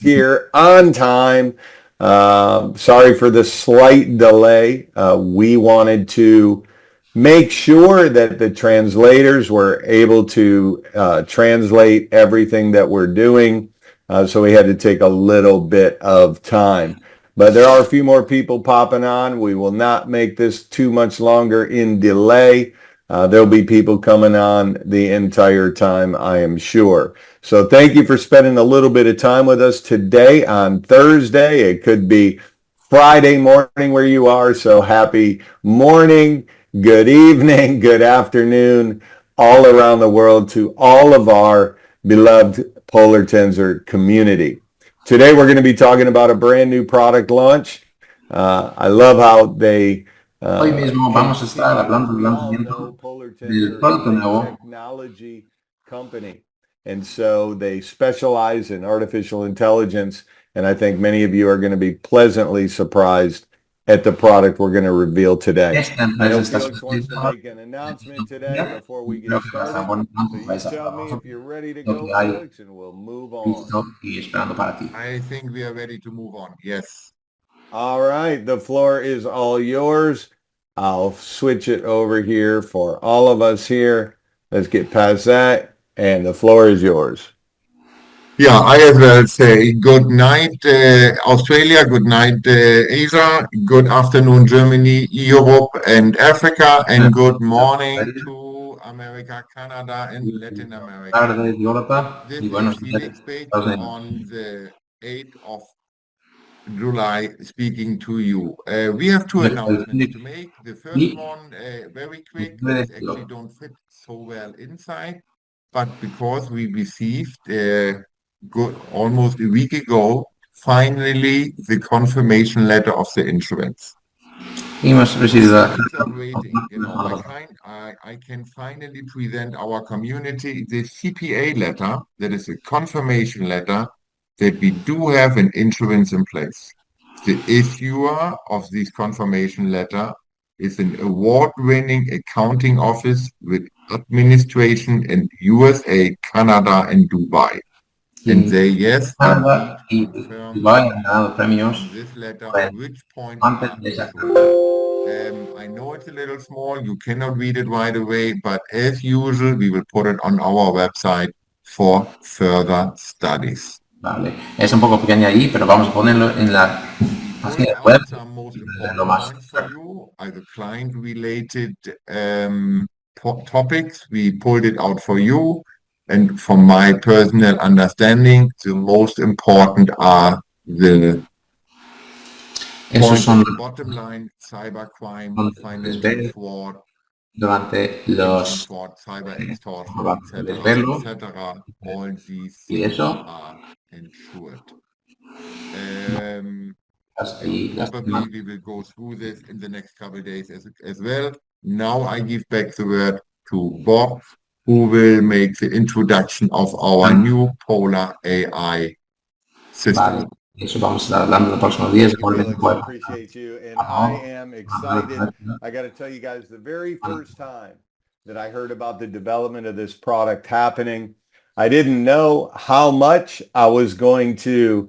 here on time. Sorry for the slight delay. We wanted to make sure that the translators were able to translate everything that we're doing. So we had to take a little bit of time. But there are a few more people popping on. We will not make this too much longer in delay. There'll be people coming on the entire time, I am sure. So thank you for spending a little bit of time with us today on Thursday. It could be Friday morning where you are. So happy morning, good evening, good afternoon, all around the world to all of our beloved Polar Tensor community. Today we're going to be talking about a brand new product launch. I love how they Hoy mismo vamos a estar hablando del lanzamiento del producto nuevo. Technology company. And so they specialize in artificial intelligence, and I think many of you are going to be pleasantly surprised at the product we're going to reveal today. Esta I know empresa está Felix wants to make an announcement today before we get started. So you tell me if you're ready to go, Felix, and we'll move on. y esperando para ti. I think we are ready to move on. Yes. All right, the floor is all yours. I'll switch it over here for all of us here. Let's get past that, and the floor is yours. Yeah, I as well say good night, Australia, good night, Asia, good afternoon, Germany, Europe, and Africa, and good morning to America, Canada, and Latin America. Tarde de Europa This y buenos is días. Felix Bick on the 8th of July speaking to you. We have two announcements to make. The first one, very quick, it actually don't fit so well inside, but because we received almost a week ago, finally, the confirmation letter of the insurance. Hemos recibido I can finally present our community the CPA letter, that is a confirmation letter that we do have an insurance in place. The issuer of this confirmation letter is an award-winning accounting office with administration in USA, Canada, and Dubai. And they, yes, Canadá y Dubai han ganado premios. this letter, Well, which point antes are de esa- I know it's a little small, you cannot read it right away, but as usual, we will put it on our website for further studies. Vale, es un poco pequeña ahí, pero vamos a ponerlo en la página web. Some most Lo important más points for you are the client-related topics. We pulled it out for you, and from my personal understanding, the most important are the Esos son bottom line, cybercrime, Son financial desde- fraud, durante los fraud, cyber extortion, Vamos a etc., verlo. etc. All these Y things eso. are insured. y las Probably we will go through this in the next couple of days as well. Now I give back the word to Bob, who will make the introduction of our new Polar AI system. Vale, eso vamos a estar hablando los próximos días. Thank you, Felix. I appreciate you, and I am excited. I got to tell you guys, the very first time that I heard about the development of this product happening, I didn't know how much I was going to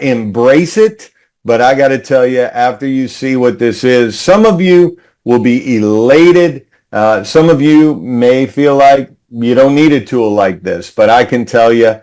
embrace it, but I got to tell you, after you see what this is, some of you will be elated. Some of you may feel like you don't need a tool like this, but I can tell you,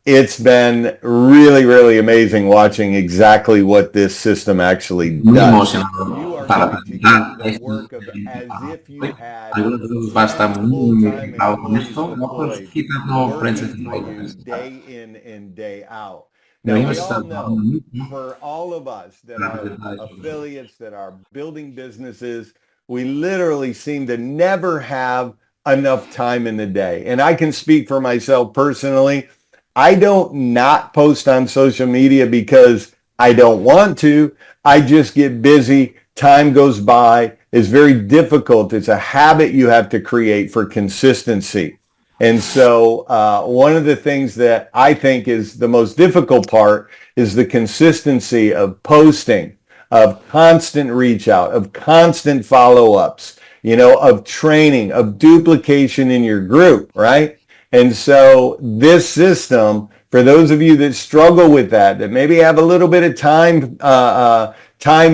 it's been really, really amazing watching exactly what this system actually Muy does. emocionado You are para going to presentar do the esto. work of as if you had Algunos de nosotros va a estar muy full-time implicado con employees esto, no pues deployed, quizás no prensa working for you day in and day out. Now, we all know, for all of us that are affiliates, that are building businesses, we literally seem to never have enough time in the day. And I can speak for myself personally. I don't not post on social media because I don't want to. I just get busy. Time goes by. It's very difficult. It's a habit you have to create for consistency. And so one of the things that I think is the most difficult part is the consistency of posting, of constant reach out, of constant follow-ups, of training, of duplication in your group, right? And so this system, for those of you that struggle with that maybe have a little bit of time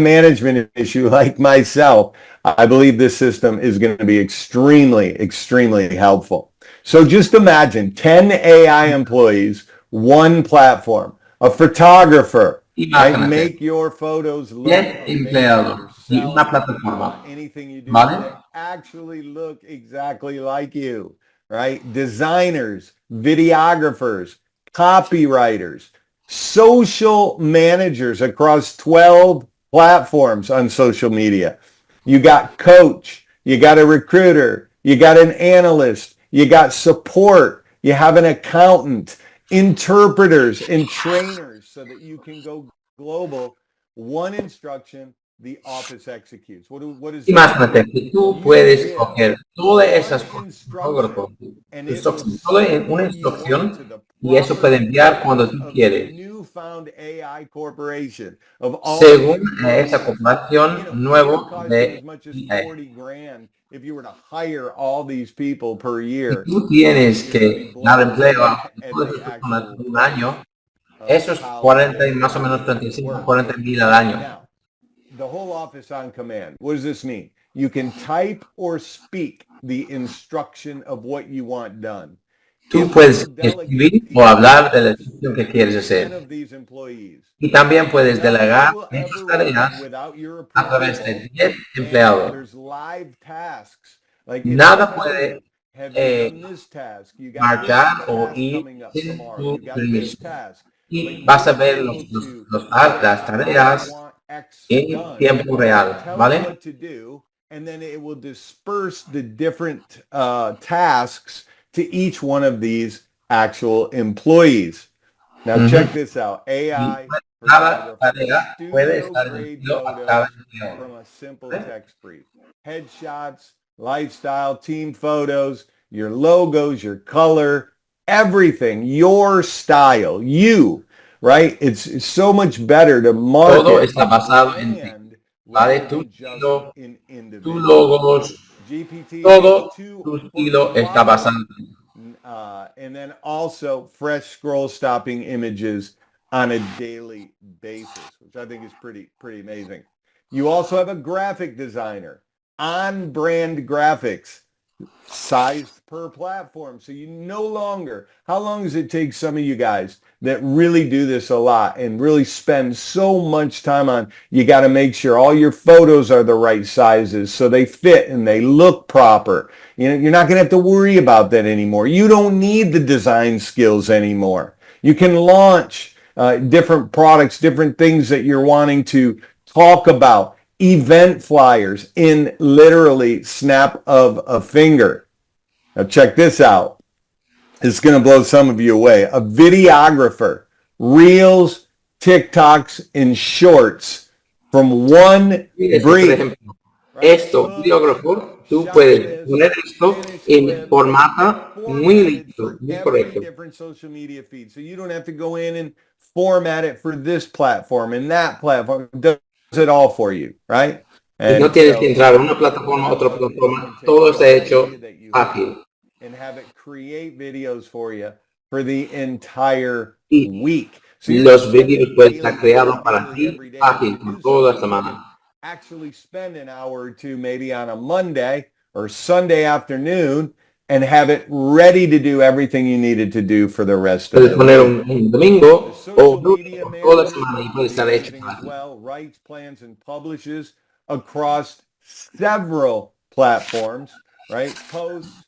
management issue like myself, I believe this system is going to be extremely, extremely helpful. So just imagine 10 AI employees, one platform, a photographer, right? Make your photos look 10 empleados y una plataforma, anything you do ¿vale? that actually look exactly like you, right? Designers, videographers, copywriters, social managers across 12 platforms on social media. You got coach, you got a recruiter, you got an analyst, you got support, you have an accountant, interpreters and trainers so that you can go global. One instruction, the office executes. What is Imagínate que tú puedes coger todas esas cosas, todo en una instrucción y eso puede enviar cuando tú quieres. Según esa corporación nuevo de AI. Si tú tienes que dar empleo a todas esas personas en un año, eso es 40 y más o menos 35, 40 mil al año. The whole office on command. What does this mean? You can type or speak the instruction of what you want done. Tú puedes escribir o hablar de la instrucción que quieres hacer. Y también puedes delegar estas tareas a través de 10 empleados. Nada puede marchar o ir sin tu permiso. Y vas a ver las tareas en tiempo real, ¿vale? And then it will disperse the different tasks to each one of these actual employees. Now check this out. AI Cada tarea puede estar dirigido a cada empleado. From a simple text brief. Headshots, lifestyle, team photos, your logos, your color, everything, your style, you, right? It's so much better to market. Todo está basado en ti. ¿Vale? Tu estilo, tus logos, todo tu estilo está basado en ti. And then also fresh scroll stopping images on a daily basis, which I think is pretty amazing. You also have a graphic designer, on brand graphics, sized per platform. So you no longer, how long does it take some of you guys that really do this a lot and really spend so much time on, you got to make sure all your photos are the right sizes so they fit and they look proper. You know, you're not going to have to worry about that anymore. You don't need the design skills anymore. You can launch different products, different things that you're wanting to talk about, event flyers in literally snap of a finger. Now check this out. It's going to blow some of you away. A videographer, reels, TikToks, and shorts from one brief. Esto, videógrafo, tú puedes poner esto en formato muy lindo, muy correcto. Different social media feeds. So you don't have to go in and format it for this platform and that platform. It does it all for you, right? And no tienes que entrar a una plataforma, a otra plataforma. Todo está hecho fácil. And have it create videos for you for the entire week. So los vídeos pueden estar creados para ti fácil por toda la semana. Actually spend an hour or two maybe on a Monday or Sunday afternoon and have it ready to do everything you needed to do for the rest of the week. Puedes poner un domingo o toda la semana y puede estar hecho para ti. Well, writes, plans, and publishes across several platforms, right? Posts,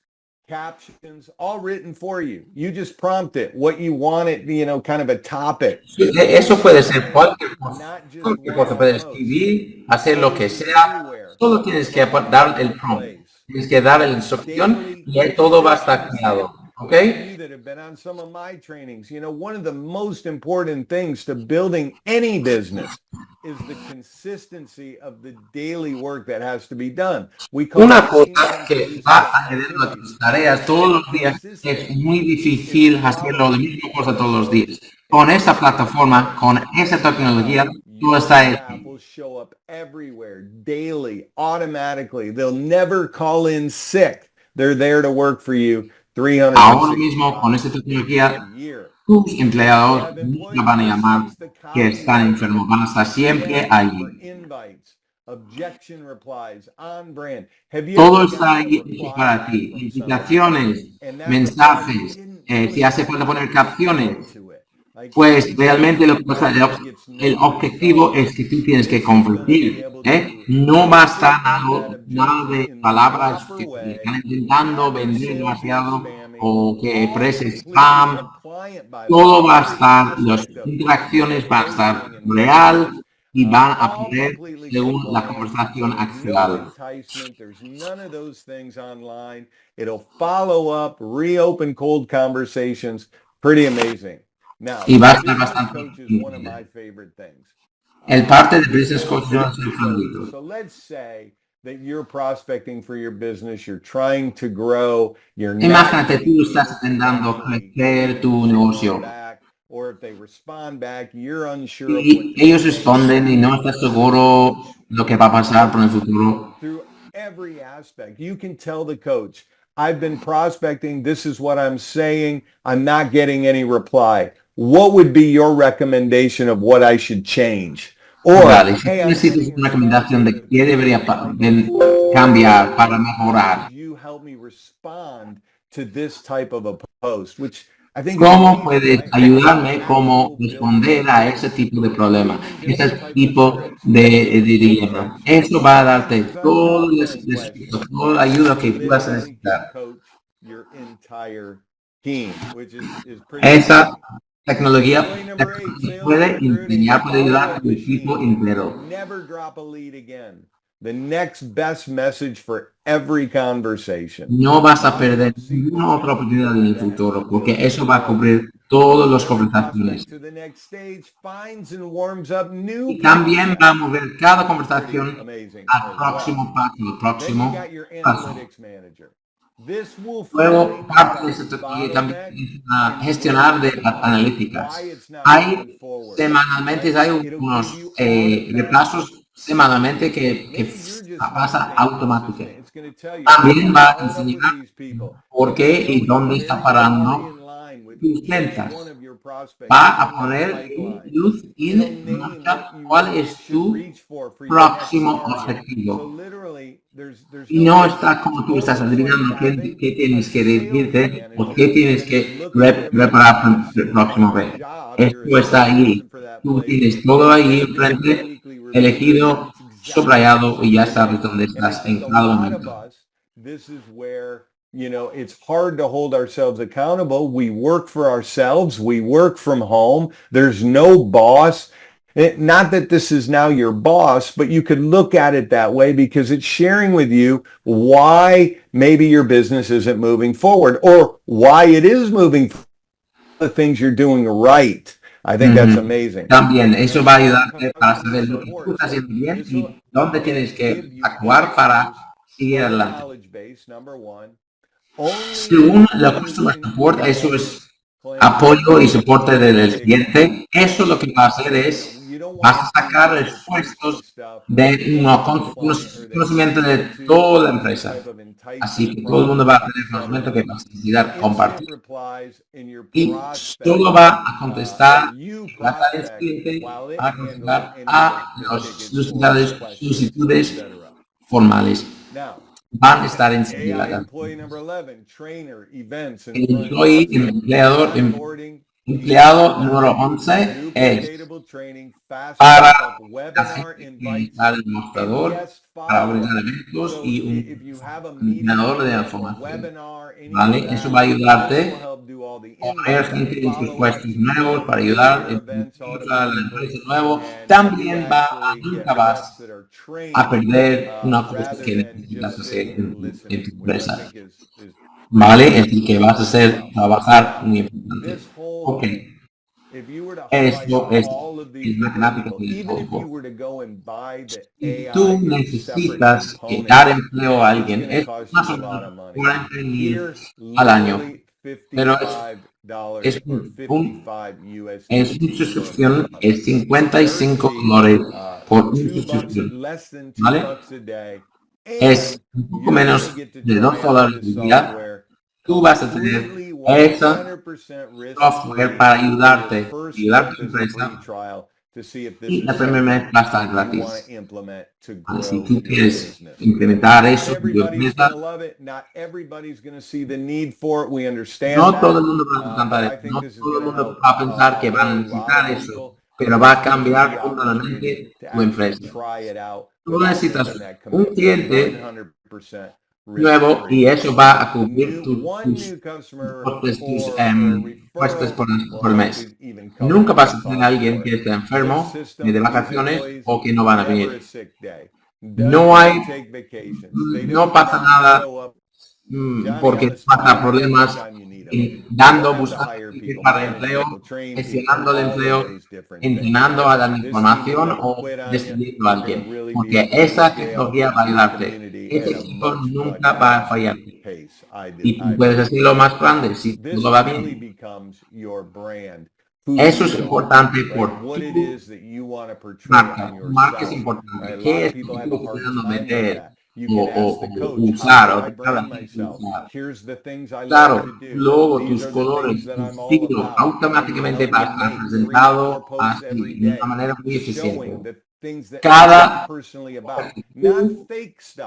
captions, all written for you. You just prompt it, what you want it, you know, kind of a topic. Eso puede ser cualquier cosa. Cualquier cosa, puedes escribir, hacer lo que sea. Solo tienes que dar el prompt. Tienes que dar la instrucción y ahí todo va a estar creado. Okay? That have been on some of my trainings, you know, one of the most important things to building any business is the consistency of the daily work that has to be done. Una cosa que va añadiendo a tus tareas todos los días es muy difícil hacerlo la misma cosa todos los días. Con esta plataforma, con esa tecnología, todo está hecho. Will show up everywhere, daily, automatically. They'll never call in sick. They're there to work for you. Ahora mismo con esta tecnología tus empleados nunca van a llamar que están enfermos, van a estar siempre allí. Todo está ahí para ti. Invitaciones, mensajes, si hace falta poner capciones, pues realmente el objetivo es que tú tienes que convertir. No basta nada de palabras que te están intentando vender demasiado o que preses spam. Todo va a estar, las interacciones van a estar real y van a poner según la conversación actual. Y va a estar bastante el parte de business coach no es el favorito. So let's say that you're prospecting for your business, you're trying to grow, you're Imagínate, tú estás intentando crecer tu negocio y ellos responden y no estás seguro lo que va a pasar por el futuro. Every aspect. You can tell the coach, I've been prospecting, this is what I'm saying, I'm not getting any reply. What would be your recommendation of what I should change? Or, vale, si necesitas una recomendación de qué debería cambiar para mejorar. You help me respond to this type of a post, which I think ¿Cómo puedes ayudarme cómo responder a ese tipo de problema, ese tipo de dilema? Eso va a darte toda la ayuda que tú vas a necesitar. Esa tecnología puede enseñar, puede ayudar a tu equipo entero. The next best message for every conversation. No vas a perder ninguna otra oportunidad en el futuro, porque eso va a cubrir todas las conversaciones. Y también va a mover cada conversación al próximo paso, al próximo paso. Luego, parte de esta tecnología también es gestionar de analíticas. Hay semanalmente, hay unos repasos semanalmente que pasa automáticamente. También va a enseñar por qué y dónde está parando tus ventas. Va a poner luz en marcha cuál es tu próximo objetivo. Y no está como tú estás adivinando qué tienes que decirte o qué tienes que preparar para el próximo vez. Esto está ahí. Tú tienes todo ahí enfrente, elegido, subrayado y ya sabes dónde estás en cada momento. You know, it's hard to hold ourselves accountable. We work for ourselves. We work from home. There's no boss. Not that this is now your boss, but you could look at it that way because it's sharing with you why maybe your business isn't moving forward or why it is moving forward, the things you're doing right. I think that's amazing. También eso va a ayudarte para saber lo que tú estás haciendo bien y dónde tienes que actuar para seguir adelante. Según la Customer Support, eso es apoyo y soporte del cliente. Eso lo que va a hacer es, vas a sacar respuestas de un conocimiento de toda la empresa. Así que todo el mundo va a tener conocimiento que va a necesitar compartir. Y solo va a contestar las áreas cliente, va a contestar a las solicitudes formales. Van a estar enseñadas. El empleado número 11 es para utilizar el mostrador, para organizar eventos y un empleador de información. ¿Vale? Eso va a ayudarte a poner gente en sus puestos nuevos para ayudar a la empresa nuevo. También nunca vas a perder una cosa que necesitas hacer en tu empresa. ¿Vale? Es decir, que vas a hacer trabajar muy importante. Ok. Esto es matemática del poco. Si tú necesitas dar empleo a alguien, es más o menos 40,000 al año. Pero es una suscripción, es $55 por una suscripción. ¿Vale? Es un poco menos de $2 al día. Tú vas a tener esa software para ayudarte, ayudar a tu empresa, y la primera mes va a estar gratis. Si tú quieres implementar eso en tu empresa, no todo el mundo va a encantar eso, no todo el mundo va a pensar que van a necesitar eso, pero va a cambiar fundamentalmente tu empresa. Tú necesitas un cliente nuevo y eso va a cubrir tus costes por el mes. Nunca vas a tener a alguien que esté enfermo, ni de vacaciones o que no van a venir. No pasa nada porque pasa problemas buscando para empleo, gestionando el empleo, entrenando a dar información o decidiendo a alguien. Porque esa tecnología va a ayudarte. Ese equipo nunca va a fallar. Y tú puedes hacerlo más grande si todo va bien. Eso es importante por tu marca. Tu marca es importante. ¿Qué es lo que tú estás meter? O usar, o usar. Claro, luego tus colores, tu estilo, automáticamente va a estar presentado así, de una manera muy eficiente. Cada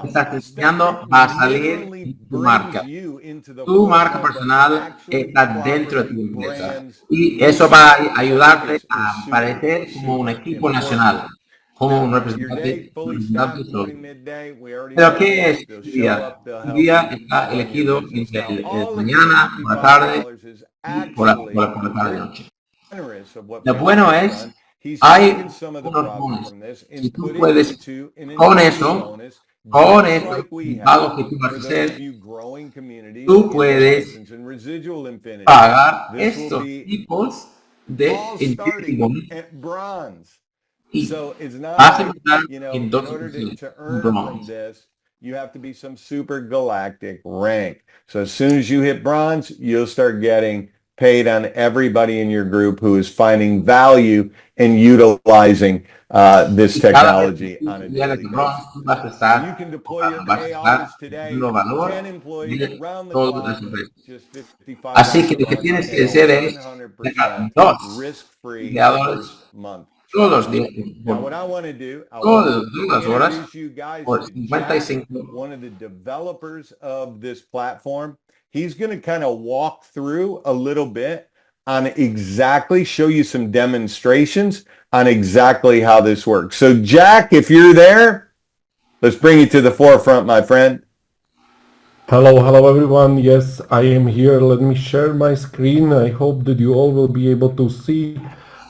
estás diseñando va a salir tu marca. Tu marca personal está dentro de tu empresa. Y eso va a ayudarte a aparecer como un equipo nacional, como un representante solo. Pero ¿qué es tu día? Tu día está elegido entre el mañana, por la tarde y por la tarde-noche. Lo bueno es, hay unos bonos. Si tú puedes, con eso, algo que tú vas a hacer, tú puedes pagar estos tipos de incentivos y vas a entrar en dos bronce. You have to be some super galactic rank. So as soon as you hit bronze, you'll start getting paid on everybody in your group who is finding value in utilizing this technology on a daily basis. You can deploy your AI today, 10 employees around the clock, just 55 Así que lo que tienes que hacer es dejar 2 empleados todos los días, todas las horas, por 55. One of the developers of this platform, he's going to kind of walk through a little bit on exactly, show you some demonstrations on exactly how this works. So Jack, if you're there, let's bring you to the forefront, my friend. Hello everyone. Yes, I am here. Let me share my screen. I hope that you all will be able to see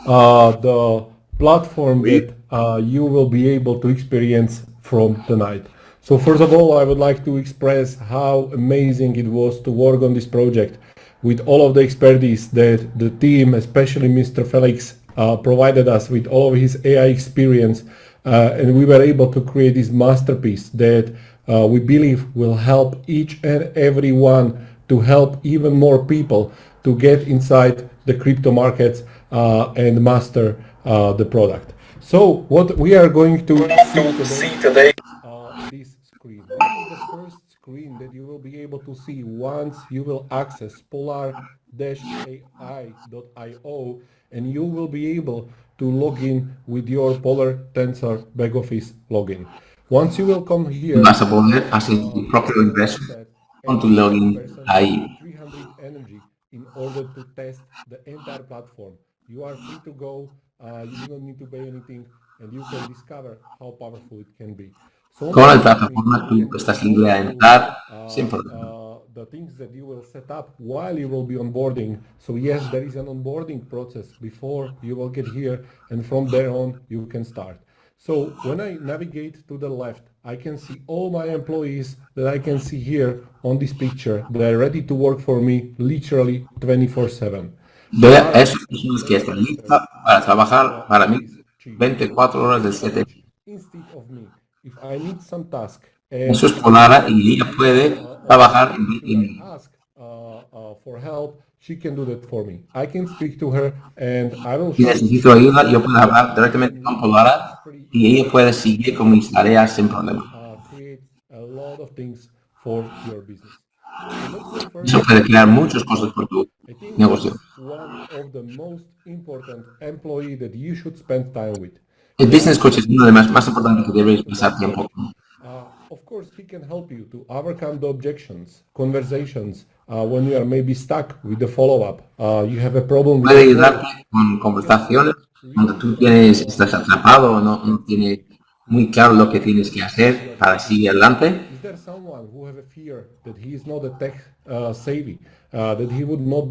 the platform that you will be able to experience from tonight. So first of all, I would like to express how amazing it was to work on this project with all of the expertise that the team, especially Mr. Felix, provided us with all of his AI experience, and we were able to create this masterpiece that we believe will help each and every one to help even more people to get inside the crypto markets and master the product. So what we are going to see today this screen. This is the first screen that you will be able to see once you will access polar-ai.io, and you will be able to log in with your Polar Tensor back office login. Once you will come here, vas a poder hacer tu propio ingreso con tu login ahí. 300 energy in order to test the entire platform. You are free to go. You don't need to pay anything, and you can discover how powerful it can be. So con la plataforma tú estás libre a entrar sin problema. The things that you will set up while you will be onboarding. So yes, there is an onboarding process before you will get here, and from there on you can start. So when I navigate to the left, I can see all my employees that I can see here on this picture. They are ready to work for me literally 24/7. Ve a esas personas que están listas para trabajar para mí 24 horas de 7. Eso es Polara y ella puede trabajar en Si necesito ayuda, yo puedo hablar directamente con Polara y ella puede seguir con mis tareas sin problema. Eso puede crear muchos costos por tu negocio. El business coach es uno de los más importantes que debes pasar tiempo con. Of course, he can help you to overcome the objections, conversations, when you are maybe stuck with the follow-up. You have a problem with Puede the ayudarte con conversaciones cuando tú estás atrapado o no tienes muy claro lo que tienes que hacer para seguir adelante. Is there someone who have a fear that he is not a tech savvy, that he would not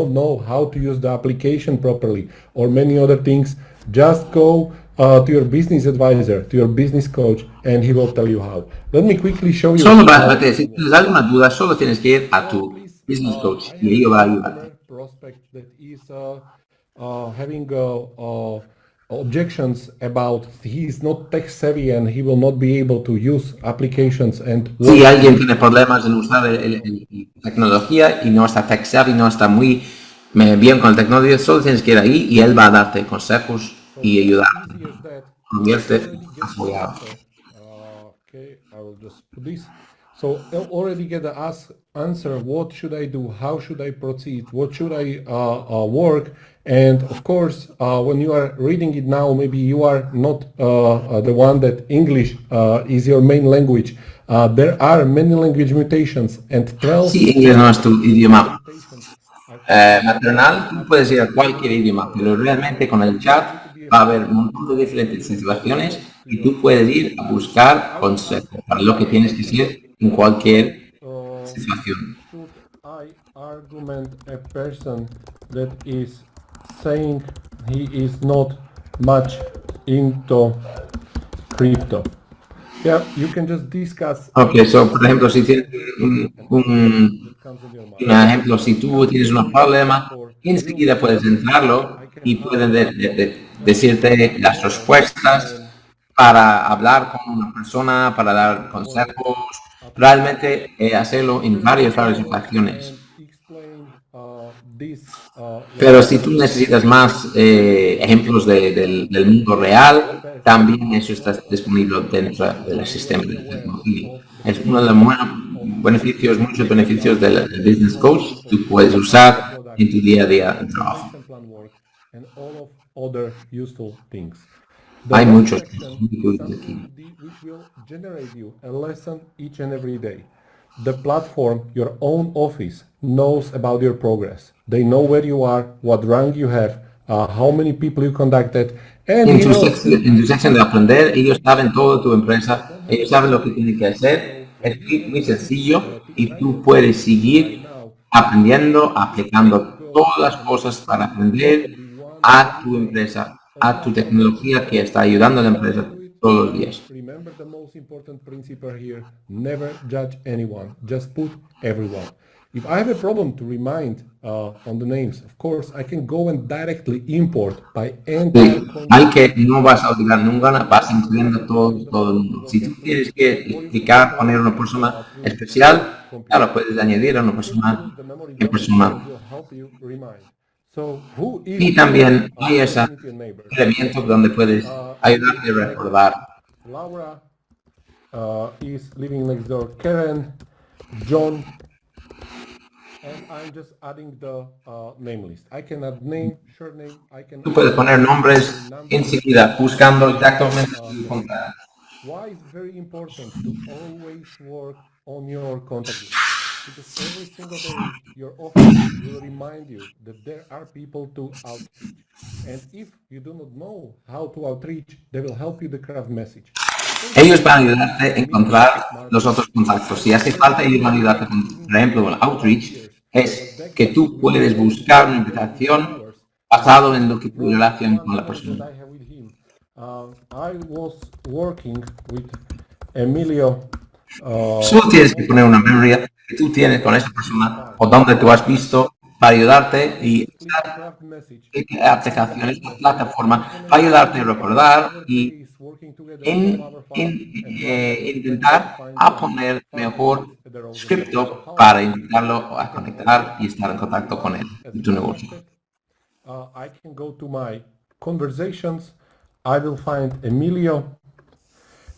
know how to use the application properly, or many other things? Just go to your business advisor, to your business coach, and he will tell you how. Let me quickly show you. Si tienes alguna duda, solo tienes que ir a tu business coach y ello va a ayudarte. Prospect that is having objections about he is not tech savvy and he will not be able to use applications and Si alguien tiene problemas en usar la tecnología y no está tech savvy, no está muy bien con la tecnología, solo tienes que ir ahí y él va a darte consejos y ayudarte. Convierte apoyado. Okay, I will just put this. So I'll already get the answer. What should I do? How should I proceed? What should I work? And of course, when you are reading it now, maybe you are not the one that English is your main language. There are many language mutations and 12. Si inglés no es tu idioma maternal, tú puedes ir a cualquier idioma, pero realmente con el chat va a haber un montón de diferentes situaciones y tú puedes ir a buscar consejos para lo que tienes que hacer en cualquier situación. I argument a person that is saying he is not much into crypto. Yeah, you can just discuss. Okay, so por ejemplo, si tienes un ejemplo, si tú tienes un problema, enseguida puedes entrarlo y pueden decirte las respuestas para hablar con una persona, para dar consejos, realmente hacerlo en varias ocasiones. Pero si tú necesitas más ejemplos del mundo real, también eso está disponible dentro del sistema de tecnología. Es uno de los muchos beneficios del business coach que tú puedes usar en tu día a día de trabajo. Hay muchos aquí. Which will generate you a lesson each and every day. The platform, your own office, knows about your progress. They know where you are, what rank you have, how many people you contacted. And en tu sección de aprender, ellos saben todo de tu empresa, ellos saben lo que tienen que hacer. Es muy sencillo y tú puedes seguir aprendiendo, aplicando todas las cosas para aprender a tu empresa, a tu tecnología que está ayudando a la empresa todos los días. Remember the most important principle here, never judge anyone, just put everyone. If I have a problem to remind on the names, of course, I can go and directly import by entire Hay que no vas a olvidar nunca, vas incluyendo todo el mundo. Si tú tienes que explicar, poner una persona especial, claro, puedes añadir a una persona en persona. Y también hay ese elemento donde puedes ayudarte a recordar. Laura is living next door. Karen, John, and I'm just adding the name list. I can add name, short name. I can. Tú puedes poner nombres enseguida, buscando exactamente tu contacto. Why is very important to always work on your contact list? Because every single day your office will remind you that there are people to outreach. And if you do not know how to outreach, they will help you to craft message. Ellos van a ayudarte a encontrar los otros contactos. Si hace falta, ellos van a ayudarte con, por ejemplo, el outreach, es que tú puedes buscar una invitación basado en lo que tu relación con la persona. I was working with Emilio. Solo tienes que poner una memoria que tú tienes con esa persona o donde tú has visto para ayudarte y usar aplicaciones, plataforma para ayudarte a recordar y intentar a poner mejor Cripto para invitarlo a conectar y estar en contacto con él y tu negocio. I can go to my conversations. I will find Emilio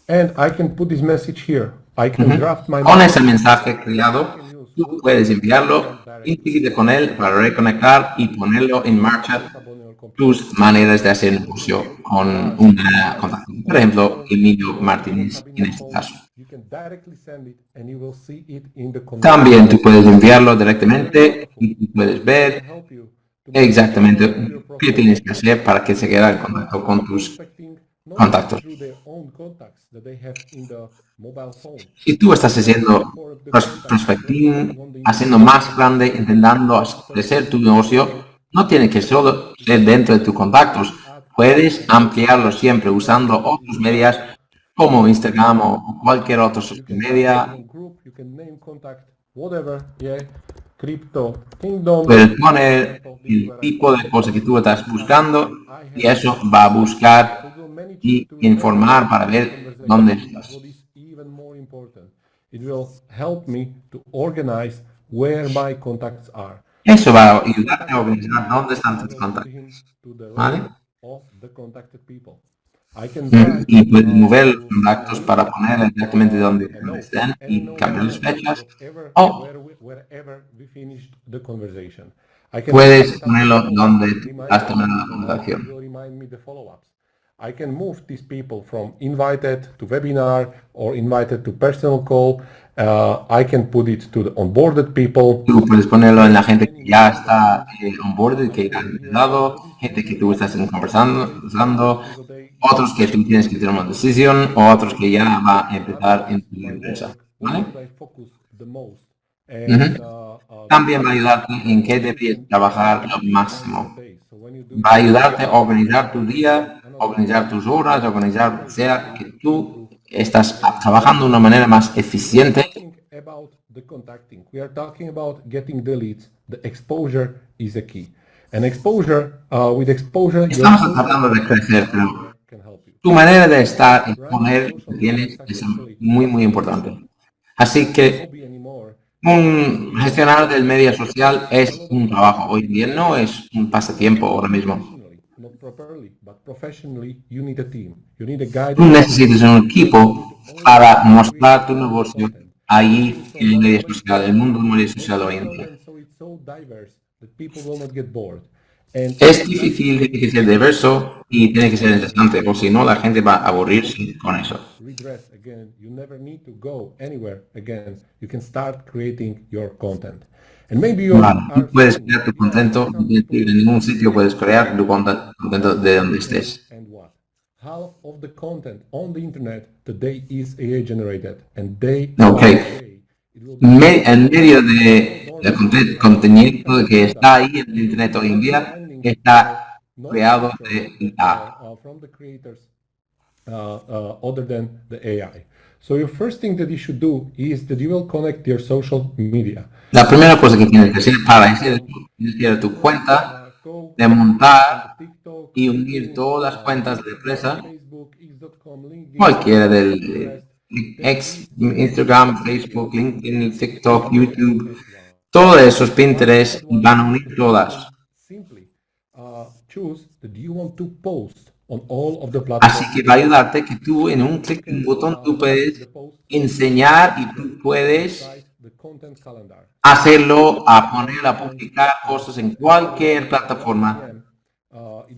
and I can put this message here. I can draft my Con ese mensaje creado, tú puedes enviarlo, inscribirte con él para reconectar y ponerlo en marcha tus maneras de hacer negocio con una contacto. Por ejemplo, Emilio Martínez en este caso. También tú puedes enviarlo directamente y tú puedes ver exactamente qué tienes que hacer para que se quede en contacto con tus contactos. Si tú estás haciendo prospecting, haciendo más grande, intentando crecer tu negocio, no tiene que solo ser dentro de tus contactos. Puedes ampliarlo siempre usando otros medios como Instagram o cualquier otro social media. Puedes poner el tipo de cosa que tú estás buscando y eso va a buscar y informar para ver dónde estás. Eso va a ayudarte a organizar dónde están tus contactos, ¿vale? Y puedes mover los contactos para poner exactamente donde estén y cambiar las fechas. O puedes ponerlo donde has terminado la conversación. I can move these people from invited to webinar or invited to personal call. I can put it to the onboarded people. Tú puedes ponerlo en la gente que ya está onboarded, que ya ha empezado, gente que tú estás conversando, otros que tú tienes que tomar una decisión, o otros que ya va a empezar en tu empresa, ¿vale? También va a ayudarte en qué debes trabajar lo máximo. Va a ayudarte a organizar tu día, organizar tus horas, organizar, sea que tú estás trabajando de una manera más eficiente. Estamos hablando de crecer, pero tu manera de estar y poner que tienes es muy importante. Así que un gestionar del medio social es un trabajo hoy en día, no es un pasatiempo ahora mismo. Tú necesitas un equipo para mostrar tu negocio ahí en el medio social, el mundo del medio social hoy en día. Es difícil, tiene que ser diverso y tiene que ser interesante, porque si no la gente va a aburrirse con eso. Vale, tú puedes crear tu contenido, en ningún sitio puedes crear tu contenido de donde estés. Ok. En medio del contenido que está ahí en el internet hoy en día, está creado de IA. Other than the AI. So your first thing that you should do is that you will connect your social media. La primera cosa que tienes que hacer para iniciar tu cuenta, de montar y unir todas las cuentas de empresa, cualquiera del Instagram, Facebook, LinkedIn, TikTok, YouTube, todos esos Pinterest van a unir todas. Así que va a ayudarte que tú en un clic en un botón tú puedes enseñar y tú puedes hacerlo, a poner, a publicar cosas en cualquier plataforma.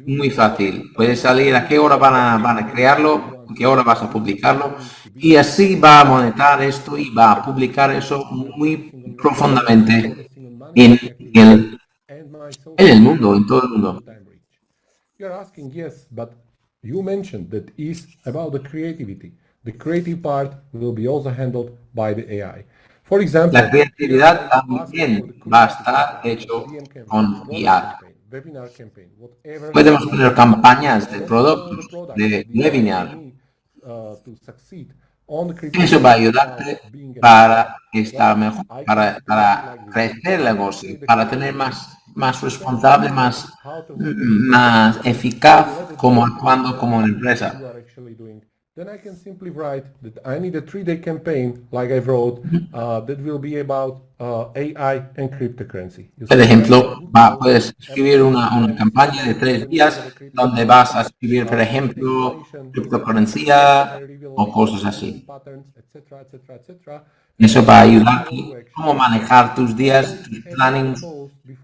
Muy fácil. Puedes salir a qué hora van a crearlo, a qué hora vas a publicarlo y así va a monetizar esto y va a publicar eso muy profundamente en el mundo, en todo el mundo. You're asking, yes, but you mentioned that is about the creativity. The creative part will be also handled by the AI. For example, la creatividad también va a estar hecho con IA. Podemos poner campañas de productos, de webinar. Eso va a ayudarte para estar mejor, para crecer el negocio, para tener más responsable, más eficaz como actuando como una empresa. Then I can simply write that I need a 3-day campaign, like I wrote, that will be about AI and cryptocurrency. Por ejemplo, puedes escribir una campaña de 3 días donde vas a escribir, por ejemplo, criptocurrencia o cosas así. Eso va a ayudarte cómo manejar tus días, tus plannings,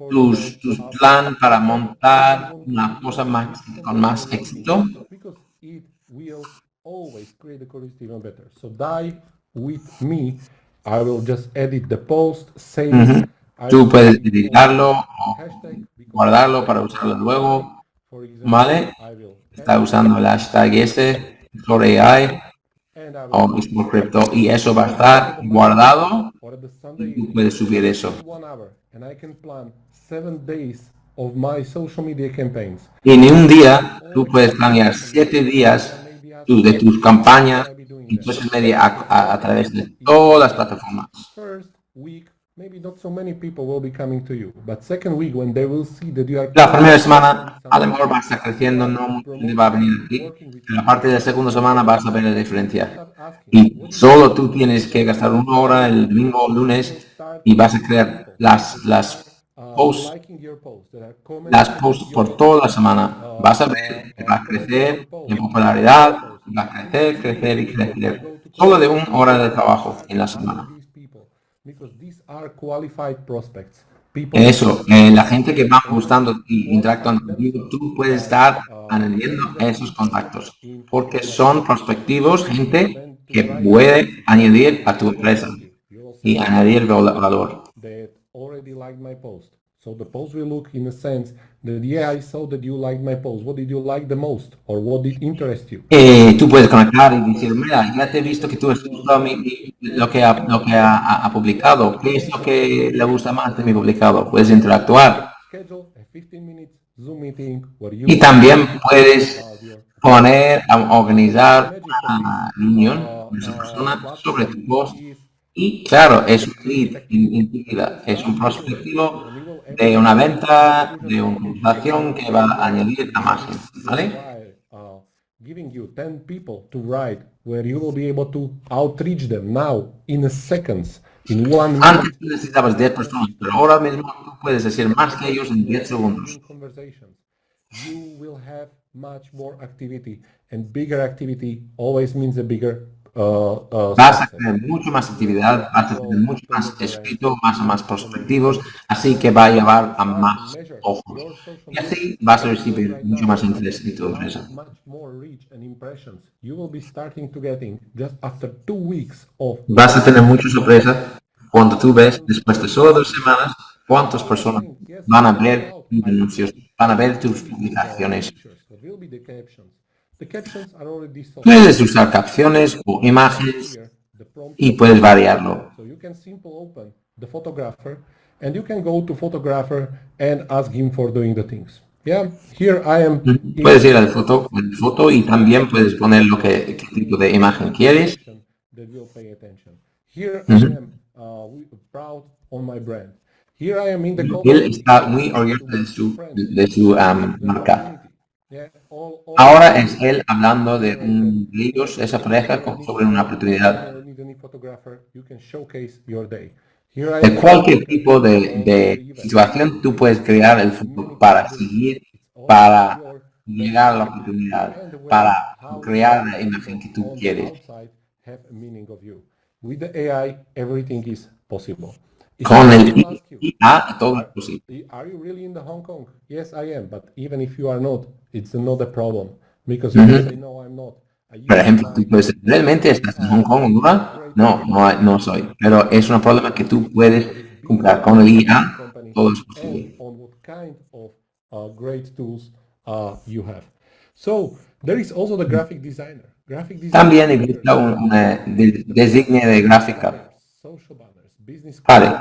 tus plan para montar una cosa más, con más éxito. because it will always create the curiosity even better. So die with me. I will just edit the post, save it. Tú puedes editarlo o guardarlo para usarlo luego, ¿vale? Está usando el hashtag logró o mismo Cripto y eso va a estar guardado y tú puedes subir eso. And I can plan 7 days of my social media campaigns. Y en un día tú puedes planear 7 días de tus campañas en social media a través de todas las plataformas. First week, maybe not so many people will be coming to you, but second week when they will see that you are La primera semana a lo mejor va a estar creciendo, no mucha gente va a venir aquí, pero a partir de la segunda semana vas a ver la diferencia. Y solo tú tienes que gastar 1 hora el domingo o lunes y vas a crear las posts por toda la semana. Vas a ver que va a crecer en popularidad, va a crecer, crecer y crecer. Solo de 1 hora de trabajo en la semana. Eso, la gente que va gustando y interactuando contigo, tú puedes estar añadiendo esos contactos, porque son prospectivos, gente que puede añadir a tu empresa y añadir valor. So the post will look in a sense that, yeah, I saw that you liked my post. What did you like the most? Or what did interest you? Tú puedes conectar y decir, mira, ya te he visto que tú has gustado lo que ha publicado. ¿Qué es lo que le gusta más de mi publicado? Puedes interactuar. Y también puedes poner, organizar una reunión con esa persona sobre tu post. Y claro, es un lead enseguida, es un prospectivo de una venta, de una conversación que va a añadir a más gente, ¿vale? Giving you 10 people to write where you will be able to outreach them now in a seconds, in 1 minute. Antes tú necesitabas 10 personas, pero ahora mismo tú puedes decir más que ellos en 10 segundos. You will have much more activity, and bigger activity always means a bigger vas a tener mucho más actividad, vas a tener mucho más escrito, más prospectivos, así que va a llevar a más ojos. Y así vas a recibir mucho más interés en tu empresa. Vas a tener muchas sorpresas cuando tú ves, después de solo 2 semanas, cuántas personas van a ver tus anuncios, van a ver tus publicaciones. Puedes usar capciones o imágenes y puedes variarlo. Puedes ir al foto y también puedes poner qué tipo de imagen quieres. Él está muy orgulloso de su marca. Ahora es él hablando de ellos, esa pareja, sobre una oportunidad. De cualquier tipo de situación, tú puedes crear el futuro para seguir, para llegar a la oportunidad, para crear la imagen que tú quieres. Con el IA todo es posible. Are you really in the Hong Kong? Yes, I am. But even if you are not, it's not a problem because you say no, I'm not. Por ejemplo, tú puedes decir, ¿realmente estás en Hong Kong, Honduras? No soy. Pero es un problema que tú puedes cumplir con el IA. Todo es posible. Great tools you have. So there is also the graphic designer. También existe una designe de gráfica.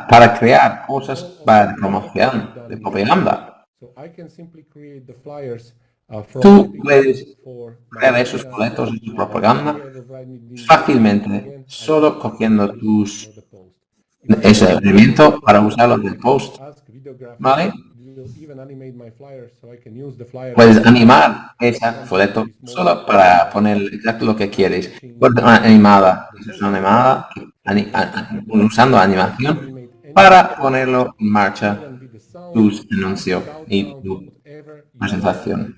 Para crear cosas para promoción, de propaganda. Tú puedes crear esos boletos de propaganda fácilmente, solo cogiendo ese elemento para usarlo del post. ¿Vale? Puedes animar ese folleto solo para poner exacto lo que quieres. Animada, usando animación para ponerlo en marcha tus anuncios y tu presentación.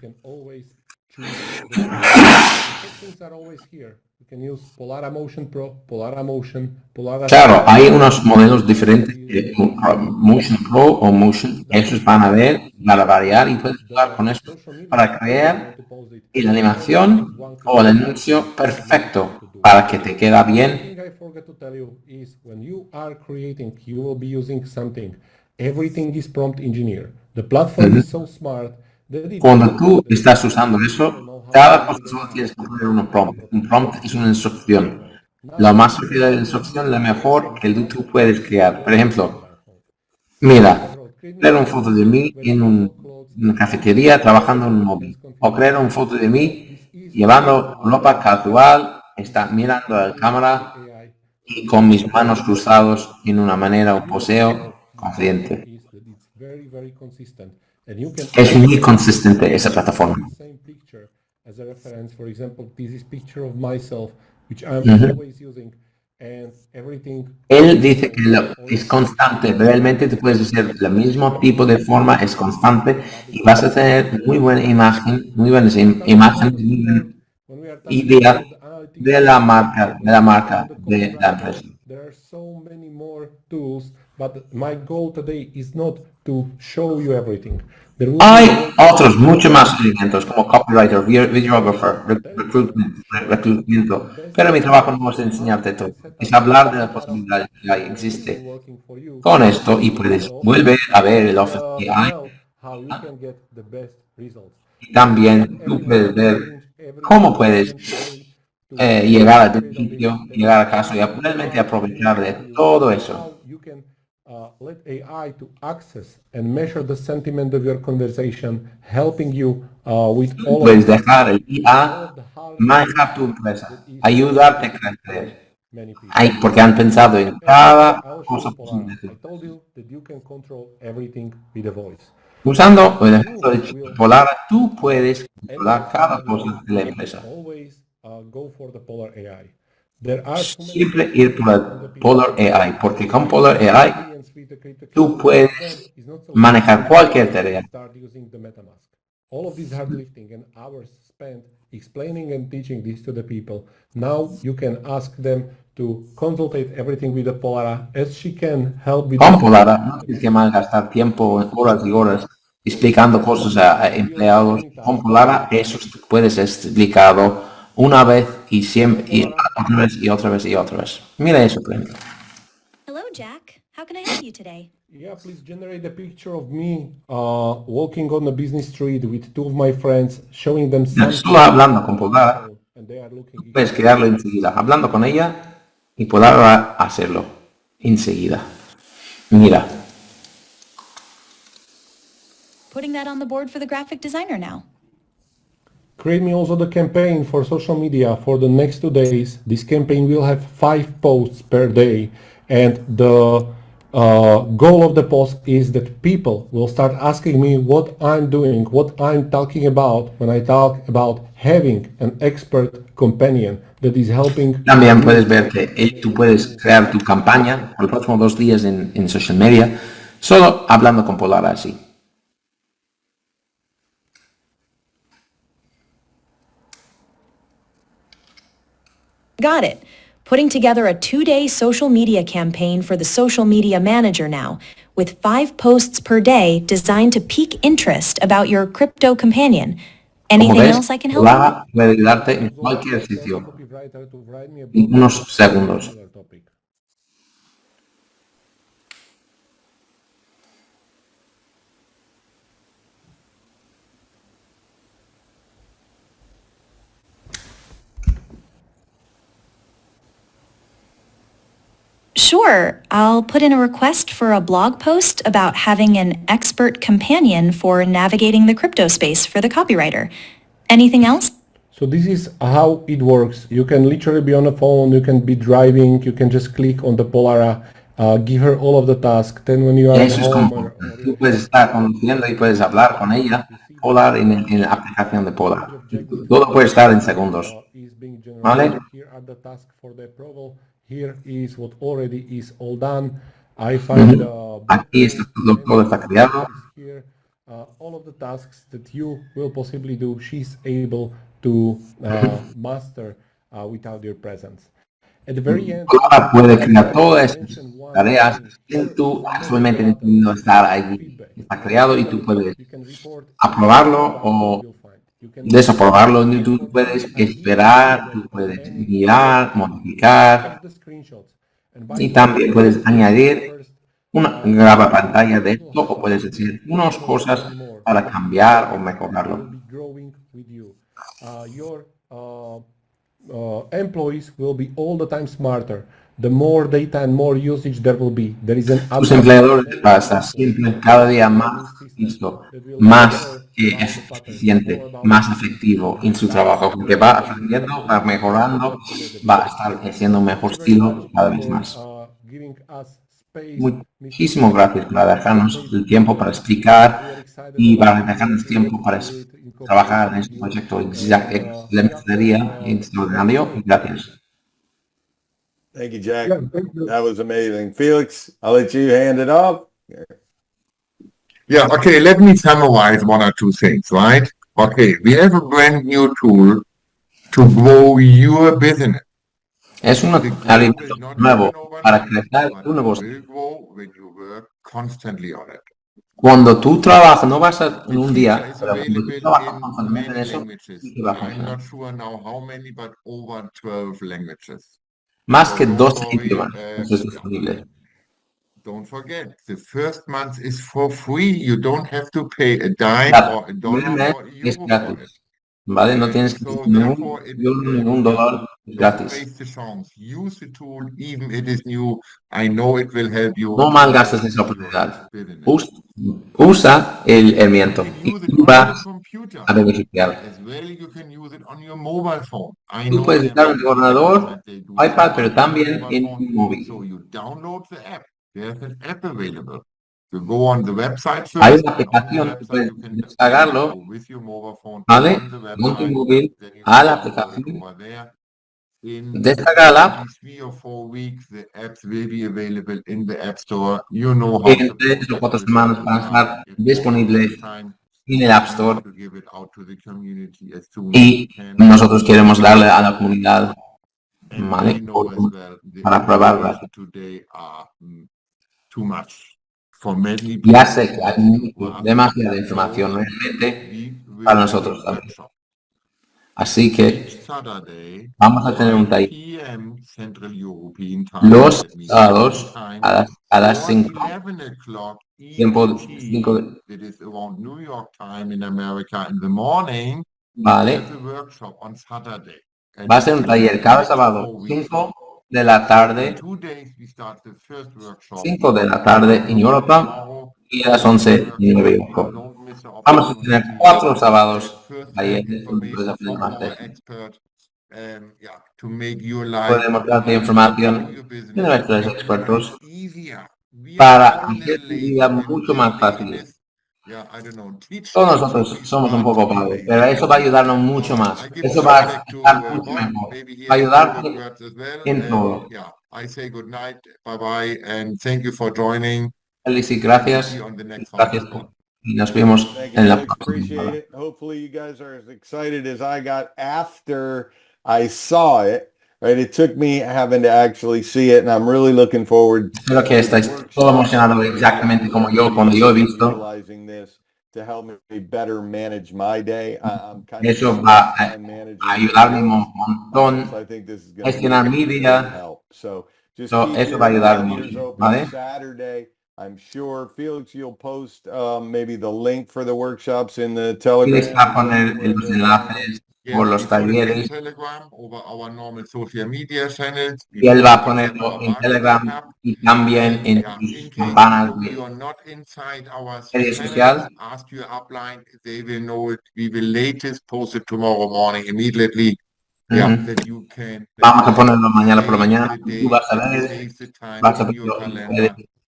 Claro, hay unos modelos diferentes, Motion Pro o Motion, esos van a ver, van a variar y puedes jugar con eso para crear la animación o el anuncio perfecto para que te quede bien. Cuando tú estás usando eso, cada cosa solo tienes que poner un prompt. Un prompt es una instrucción. La más rápida de la instrucción, la mejor que tú puedes crear. Por ejemplo, mira, crear una foto de mí en una cafetería trabajando en un móvil. O crear una foto de mí llevando ropa casual, está mirando a la cámara y con mis manos cruzadas en una manera, un poseo consciente. Es muy consistente esa plataforma. Él dice que es constante, realmente tú puedes hacer el mismo tipo de forma, es constante y vas a tener muy buena imagen, muy buenas imágenes, muy buena idea de la marca, de la empresa. Hay otros mucho más elementos como copywriter, videographer, reclutamiento, pero mi trabajo no es enseñarte todo, es hablar de las posibilidades que hay, existe con esto y puedes volver a ver el Office AI y también tú puedes ver cómo puedes llegar al beneficio, llegar a caso y realmente aprovechar de todo eso. Puedes dejar el IA manejar tu empresa, ayudarte a crecer. Porque han pensado en cada cosa posible. Usando el ejemplo de Polar, tú puedes controlar cada cosa de la empresa. Siempre ir por el Polar AI, porque con Polar AI tú puedes manejar cualquier tarea. All of this hard lifting and hours spent explaining and teaching this to the people. Now you can ask them to consultate everything with the Polara as she can help with Con Polara no tienes que malgastar tiempo, horas y horas explicando cosas a empleados. Con Polara eso puede ser explicado una vez y siempre y otra vez y otra vez y otra vez. Mira eso, por ejemplo. Hello, Jack. How can I help you today? Yeah, please generate a picture of me walking on the business street with two of my friends, showing them something. Solo hablando con Polara, puedes crearlo enseguida. Hablando con ella y Polara hacerlo enseguida. Mira. Putting that on the board for the graphic designer now. Create me also the campaign for social media for the next 2 days. This campaign will have 5 posts per day, and the goal of the post is that people will start asking me what I'm doing, what I'm talking about when I talk about having an expert companion that is helping. También puedes ver que tú puedes crear tu campaña por los próximos 2 días en social media, solo hablando con Polar así. Got it. Putting together a 2-day social media campaign for the social media manager now, with 5 posts per day designed to pique interest about your crypto companion. Anything else I can help Polar puede ayudarte en cualquier sitio, en unos segundos. Sure, I'll put in a request for a blog post about having an expert companion for navigating the crypto space for the copywriter. Anything else? So this is how it works. You can literally be on the phone, you can be driving, you can just click on the Polara, give her all of the tasks. Then when you are Eso es como tú puedes estar conduciendo y puedes hablar con ella, Polar en la aplicación de Polar. Todo puede estar en segundos. ¿Vale? Here is what already is all done. I find aquí está todo está creado. All of the tasks that you will possibly do, she's able to master without your presence. At the very end, Ahora puede crear todas estas tareas sin tú actualmente necesitando estar allí. Está creado y tú puedes aprobarlo o desaprobarlo. Tú puedes esperar, tú puedes mirar, modificar y también puedes añadir una graba pantalla de esto o puedes decir unas cosas para cambiar o mejorarlo. Employees will be all the time smarter. The more data and more usage there will be. There is an Tus empleadores van a estar siempre cada día más listo, más eficiente, más efectivo en su trabajo, porque va aprendiendo, va mejorando, va a estar haciendo un mejor estilo cada vez más. Muchísimas gracias por dejarnos el tiempo para explicar y para dejarnos tiempo para trabajar en este proyecto extraordinario. Gracias. Thank you, Jack. That was amazing. Felix, I'll let you hand it off. Yeah, okay, let me summarize one or two things, right? Okay, we have a brand new tool to grow your business. Es un alimento nuevo para crecer tu negocio. Will grow when you work constantly on it. Cuando tú trabajas, no vas a en un día, It's pero cuando tú available trabajas in constantemente en many eso, languages. sí que va a I'm funcionar. not sure now how many, but over 12 languages. Más que So 12 don't worry, idiomas, eso es disponible. Don't forget, the first month is for free. You don't have to pay a dime Claro, or a el dollar primer or a mes es euro for it. gratis, ¿vale? No tienes que So pagar ningún therefore, euro, ningún dólar, es don't gratis. waste the chance. Use the tool, even it is new. I know it will help you. No malgastes esa oportunidad. Business. Usa el herramienta You can y use it tú on your vas computer a beneficiar. as well. You can use it on your mobile phone. I Tú know puedes there usar are un many ordenador, that they do iPad, so pero on también mobile en phone. tu móvil. So you download the app. There's an app available. You go on the website Hay first. una On the aplicación, tú website puedes you can descargarlo, go with your mobile phone ¿vale? on the Con tu website. móvil Then you a la can download it aplicación, over there. In descargala. maybe 3 or 4 weeks, the apps will be available in the App Store. You know how En to 3 o 4 process semanas van a estar disponibles en el App Store to give it out to the community as soon as y we can. nosotros queremos darle a la comunidad, And ¿vale? we know as well the Para probarla. information today are too much for many Ya people. sé que hay demasiada información realmente We will para have a nosotros también. workshop Así que each Saturday, vamos a tener un 5 taller p.m. Central European Time. los That means sábados time, a las or 5, 11 o'clock tiempo ET, 5, that is around New York time in America in the morning. ¿vale? There's a workshop on Saturday. And Va a ser un taller cada sábado, 5 de la tarde, 2 days we start the first workshop. 5 de la tarde en Europa y a las 11 en Nueva York. Don't miss the Vamos a tener opportunity. 4 sábados First-hand talleres donde puedes information aprender from más our de esto. expert, to make your life Podemos darte información your business de nuestros expertos easier. We para are all a hacer little tu lazy, vida and mucho this más fácil. laziness, I don't know, teach Todos them to nosotros be somos un smart, poco to be pagos, lazy. pero eso va a ayudarnos mucho I más. give Eso the va a feedback to estar mucho Bob. mejor. Maybe he Va a has some good ayudarte words as well. en todo. I say good night, bye-bye, and thank you for joining. Feliz y gracias. See you on the next Gracias one. y nos vemos Thank you, en la Felix. Appreciate próxima. it. Hopefully you guys are as excited as I got after I saw it. Right, it took me having to actually see it, and I'm really looking forward Espero que estáis todos emocionados exactamente como yo cuando yo he visto. utilizing this to help me better manage my day. I'm kind Eso of va a time manager. ayudarme un montón So I think this is a going to gestionar mi be día. help. So just So, keep eso your va a ayudar calendars mucho, open ¿vale? Saturday. I'm sure, Felix, you'll post maybe the link for the workshops in the Telegram. Tienes que poner los enlaces por los talleres Telegram over our normal social media channels. y él va a ponerlo en Telegram y también en sus campanas de You are not inside our redes channel, sociales. ask your upline, they will know it. We will latest post it tomorrow morning immediately. That you can Vamos a ponerlo mañana por la mañana. save the Tú vas a date, ver, save the time vas a in your puedes calendar.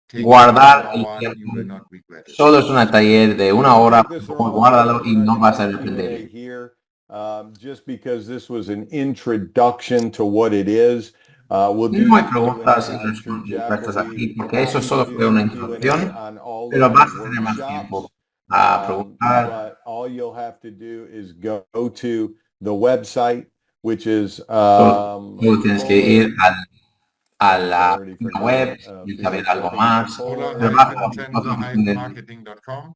Take guardar half el an hour, tiempo. you will not regret it. Solo es un taller de 1 hora, This pues around guárdalo y what no I'd vas a like to do today arrepentir. here, just because this was an introduction to what it is. We'll do No hay the preguntas y Q&A. I'm sure Jack respuestas will aquí be porque eso happy solo to do fue una the Q&A introducción, on all pero of vas the a tener más workshops. tiempo a preguntar. But all you'll have to do is go to the website, which is Tú tienes que ir a la web y saber algo más. Pero más polar-tensor-marketing.com.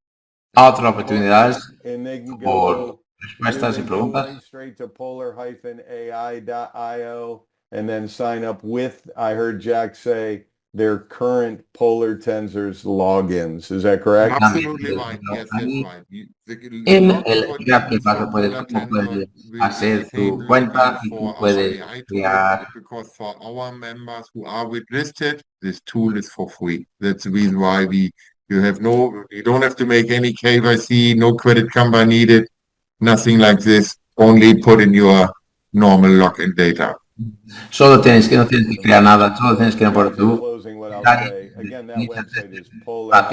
otras oportunidades and they can por go respuestas y preguntas. straight to polar-ai.io and then sign up with, I heard Jack say, their current Polar Tensors logins. Is that correct? Absolutely right. Yes, that's right. En el chat que vas a poder hacer tu cuenta y tú puedes crear. Because for our members who are listed, this tool is for free. That's the reason why you don't have to make any KYC, no credit number needed, nothing like this. Only put in your normal login data. No tienes que crear nada, solo tienes que poner tu Closing what I'll say, again, that website is polar-ai.io.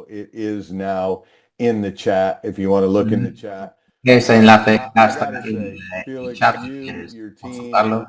It is now in the chat if you want to look in the chat. Ese enlace I hasta gotta en say, el Felix, chat si you, quieres your team, consultarlo.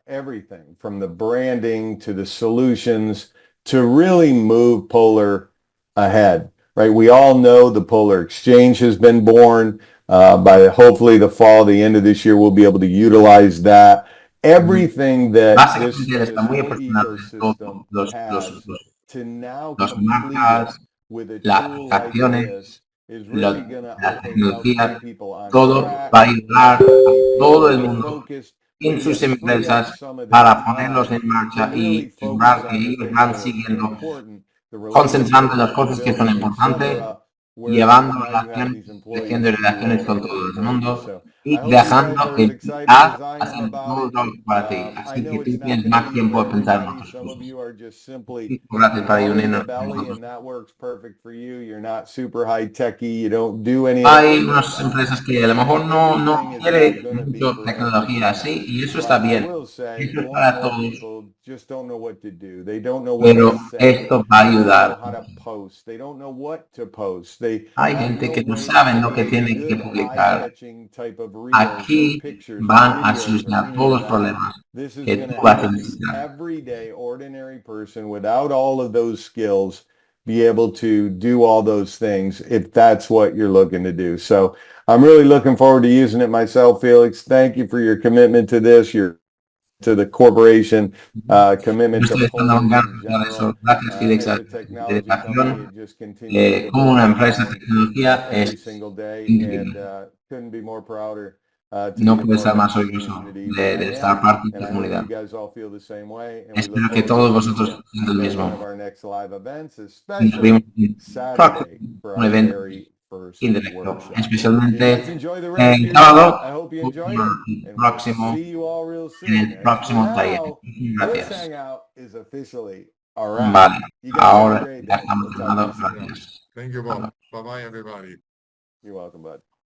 everything from the branding to the solutions to really move Polar ahead, right? We all know the Polar Exchange has been born. By hopefully the fall, the end of this year, we'll be able to utilize that. Everything that this Básicamente está muy whole impresionante ecosystem los has to now los complete marcas, it with a las tool like aplicaciones, this is really going to, I la think, help tecnología, keep people on todo track, va a ayudar a keep todo people el mundo focused, en but sus yet free up empresas some of their para ponerlos en time marcha to y really asegurar focus que on the ellos things van that are siguiendo, important, the concentrando en las relationships, cosas que son building, importantes, etc., llevando now you have relaciones, these haciendo employees who relaciones con will todo el support you. mundo So y I hope you guys dejando are as el excited PR as I am haciendo about todo it. lo para ti. I Así know que tú it's not tienes going to más be tiempo for de pensar en everybody. otras Some of cosas. you are just simply Gracias para money in the unirnos con belly, nosotros. and that works perfect for you. You're not super high techy. You don't do any of Hay that unas stuff. empresas que a lo mejor no Everything is quiere not going to be mucho for tecnología everybody. así y eso está But I bien. will say Eso es more and para more todos, people just don't know what to do. They don't know what to pero say. esto va a They don't know ayudar. how to post. They don't know what to post. They Hay have gente no que no way saben to lo que make tienen que good publicar. eye-catching type of reels or Aquí pictures or van a videos or solucionar any todos of los that. problemas This is que going to tú vas a help the necesitar. everyday ordinary person without all of those skills be able to do all those things if that's what you're looking to do. So I'm really looking forward to using it myself, Felix. Thank you for your commitment to this, to the corporation, commitment Yo to estoy estando Polar en ganas in de hacer general. eso. Gracias, Felix, As a a tu technology company, dedicación. it just continues to Como blow una my empresa de mind tecnología every es single day, and increíble. couldn't be more prouder to No be puedo part estar of más the orgulloso community that I de am. estar parte de And tu I hope you comunidad. guys all feel the same way, and we look Espero que forward to todos seeing vosotros you sientan lo at one of mismo. our next live events, Y nos especially vemos en Saturday for un our evento very first en directo, workshop. You especialmente guys enjoy the rest of el your sábado, day. I hope you en enjoyed it, el and we'll próximo, see you all real en soon. el As for próximo taller. now, this Gracias. hangout is officially a wrap. Vale, You guys have a ahora great ya day. estamos We'll talk to you terminados. soon. Gracias. Thank you, Bob. Bye-bye, everybody. You're welcome, bud.